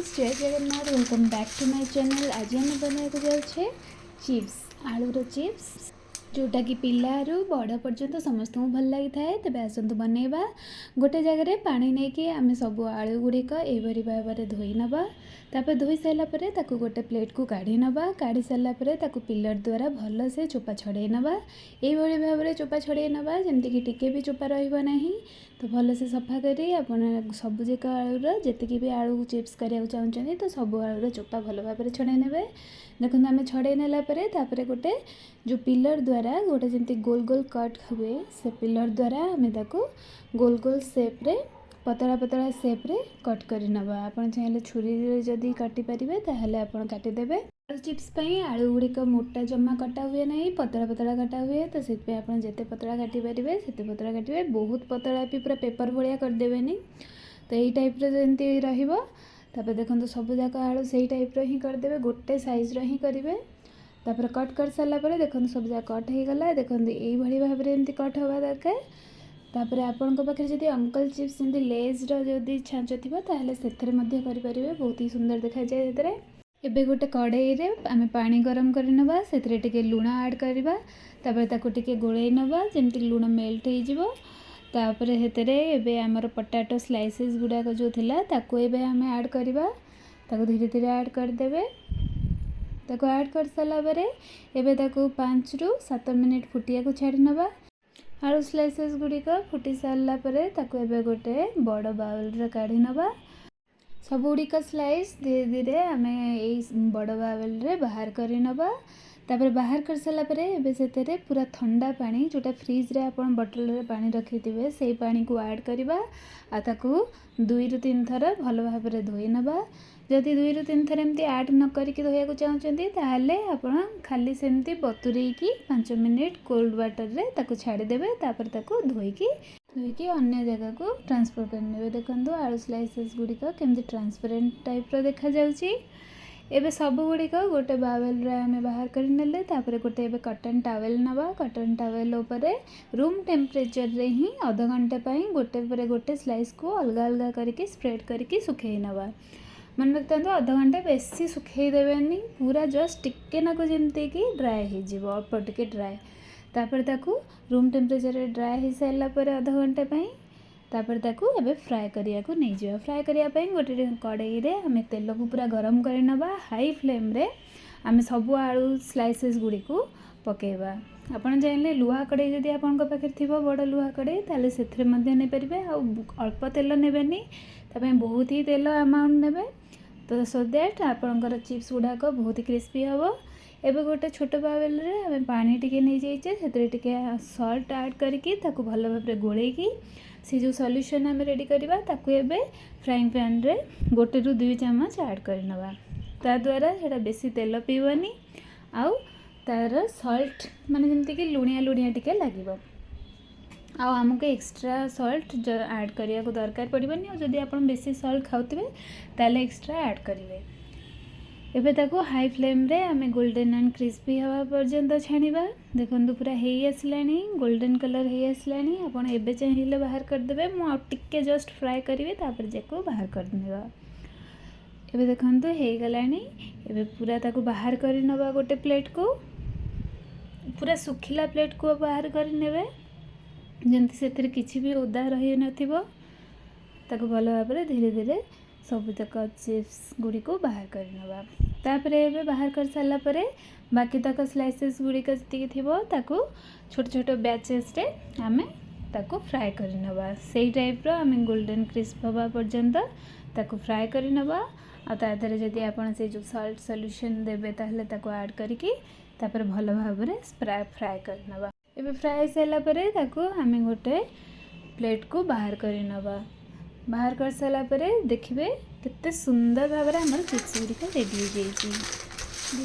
Friends जय Jagannath welcome back to my channel. आज आम बनाया जाऊे चिप्स आलूर चिप्स जोटा कि पिलारू बड़ पर्यंत समस्त भल लगी थाए। तेज आसतु बनैबा गोटे जगह पानी नहीं कि आम सब आलू गुड़िक यहपरी भाव में धोई नवा। तापर धोई सारापर गोटे प्लेट को काढ़ी नवा। काढ़ी सारापर पिलर द्वारा भल से चोपा छड़े नवा। यही भाव में चोपा छड़े नवा जमीक टिके भी चोपा रही। तो भल से सफा करी आपन सबुजाक आलूर जी भी आलू चिप्स कराया चाहते तो सब आलूर चोपा भल भाव में छड़े ने। देखो आम छड़े नापर गोटे जो पिलर द्वारा गोटे जमी गोल गोल कट हुए से पिलर द्वारा आम गोल गोल सेप्रे पतला पतला सेप्रे कट कर नवा। आपन चाहिए छुरी जदि काटिपारे ताहले आपन काटिदेवे। आलू चिप्स आलू गुड़िक मोटा जमा कटा हुए ना पतला पतला कटा हुए तो से जिते पतला काटिपारे से पतला काटे। बहुत पतला भी पूरा पेपर भाया करदेवे तो यही टाइप जमी रहा। देखो सब जाक आलू से टाइप ही करदे गोटे साइज ही करेंगे। तापर कट कर सारापर देखो सब जगह कट हो गला। देखो यही भाव में कट हवा दरकार। तापर आपण पाखे जब अंकल चिप्स जमी लेज रदि छाँच थी ताहले से करेंगे बहुत ही सुंदर देखा जाए। एबे गोटे कड़ाई रे आम पानी गरम कर नवा से टिके लुण ऐड करवा। तापर ताको टिके गोले नवा जमती लुण मेल्ट हो। तापर हेतरे एबे आमर पोटैटो स्लाइसेस गुड़ाक जो थिला ताको एबे आम ऐड करवा। ताको धीरे धीरे ऐड करदेवे। ताको ऐड कर सारा पर एबे ताको 5 ରୁ 7 मिनिट फुटिया को छाड़ी नवा। आलू स्लाइसेस गुड़िक फुटी सारा पर ताको एबे गोटे बड़ बाउल रे काढ़ी नवा। सब गुड़िक स्लाइस धीरे धीरे आम यही बड़ बाउल रे बाहर कर नवा। तापर बाहर कर सारा पर एबे सेतेरे पूरा ठंडा पानी जोटा फ्रिज रे आपन बोतल रे पानी रखी थे से पानी को ऐड करवा। आ ताको 2 ରୁ 3 थर भल भाव में धोई नवा। जदि 2 ରୁ 3 थर एमती ऐड न करके धोया चाहते ताहले आपण खाली सेमती बतुरे 5 मिनिट कोल्ड वाटर रे ताको छाड़ीदेवे। तापर ताको धोईकी अन्य जगह को ट्रांसफर करने। देखो आलू स्लाइसेस गुड़िक केमती ट्रांसपेरेंट टाइप रो देखा जाउची। एबे सब गुड़िक गोटे बाउल रे आमे बाहर कर नेले। तापर गोटे एबे कॉटन टॉवेल नवा। कॉटन टॉवेल ऊपर रूम टेम्परेचर रे ही आधा घंटे पाई गोटे पर गोटे स्लाइस को अलग अलग करके स्प्रेड करके सुखे नवा। मन रखता आधा घंटे बेसी सुखे देवेनी पूरा जस्ट टिके नाको जमती कि ड्राए हो अल्प टिके ड्राए। तापर ताकू रूम टेम्परेचर ड्राए हो सारा पर आधा घंटे पाई तापर ताकू एबे फ्राए करिया को नहीं जावा। फ्राए करिया पई गोटे कड़ाई रे आमे तेल को पूरा गरम कर नवा। हाई फ्लेम रे आमे सब आलू स्लाइसेस गुड़ी को पकेबा। आपन चाहिए लुहा कड़ाई जदि आपन पाखे थिबो बड़ लुहा कड़ाई ताले सेथरे मध्ये नै परिबे। आ अल्प तेल नेबेनी तापे बहुत ही तेल अमाउंट नेबे तो सो दैट आपनकर चिप्स गुड़ाक बहुत ही क्रिस्पी हम। एबे गोटे छोट बाउल रे आमे पानी टिके नहीं जाइए से टिके सॉल्ट ऐड करके ताकू भल भाव में गोलेकी से जो सॉल्यूशन आम रेडी करवा ताकू एबे फ्राइंग पैन रे 1 ରୁ 2 चम्मच ऐड कर नवा। ता द्वारा सेटा बेसी तेल पीबनी आउ तार सॉल्ट माने जमती कि लुणिया लुणिया टिके लागिबो। आउ आमको एक्स्ट्रा सॉल्ट ऐड करिया को दरकार पड़बनी। और जदि आपण बेसी सॉल्ट खाउतबे ताले एक्स्ट्रा ऐड करिवे। एबे ताको हाई फ्लेम रे आमे गोल्डन एंड क्रिस्पी हवा पर्यंत छाणीबा। देखंतु पूरा हेई आसलानी गोल्डन कलर हेई आसलानी। आपण एबे चाहिए बाहर कर देबे। मु आ टिके जस्ट फ्राई करिवे तापर जेको बाहर कर देबा। एबे देखंतु हेई गलानी। एबे पूरा ताको बाहर कर नबा गोटे प्लेट को पूरा सुखिला प्लेट को बाहर कर नेबे जंती सेतिर किछि भी ओदा रही नथिबो। ताको भल भाव में धीरे धीरे सब तक चिप्स गुड़ी को बाहर कर नवा। तापर एबे बाहर कर सारा पर बाकी तक स्लाइसेस गुड़िक जी थी ताको छोट छोट बैचेस रे आमे ताको फ्राए कर नवा। सेही टाइप रो आमे गोल्डन क्रिस्प हवा पर्यंत ताको फ्राए कर नवा। आ तादरे जदि आपण से जो सॉल्ट सॉल्यूशन देबे ताहले ताको ऐड करके तापर भल भाव में फ्राए कर नवा। एबे फ्राए सारा पर ताको आमे गोटे प्लेट को बाहर कर नवा। बाहर कर सारा पर देखिए केते सुंदर भाव में आमर चिप्स गुड़िक रेडी हो जाइए।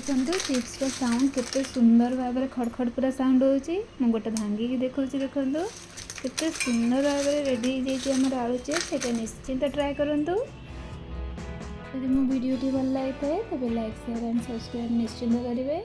देखो चिप्स रो साउंड केते सुंदर भाव में खड़खड़ पूरा साउंड होची। मु गोटे भांगी देखो देखो केते सुंदर भाव में रेडी हो जाइए आमर आलू चिप्स। एटा निश्चिंत ट्राए करंतु। यदि मो वीडियो टी भल लगी थाए तबे लाइक शेयर एंड सब्सक्राइब निश्चिंत करिवे।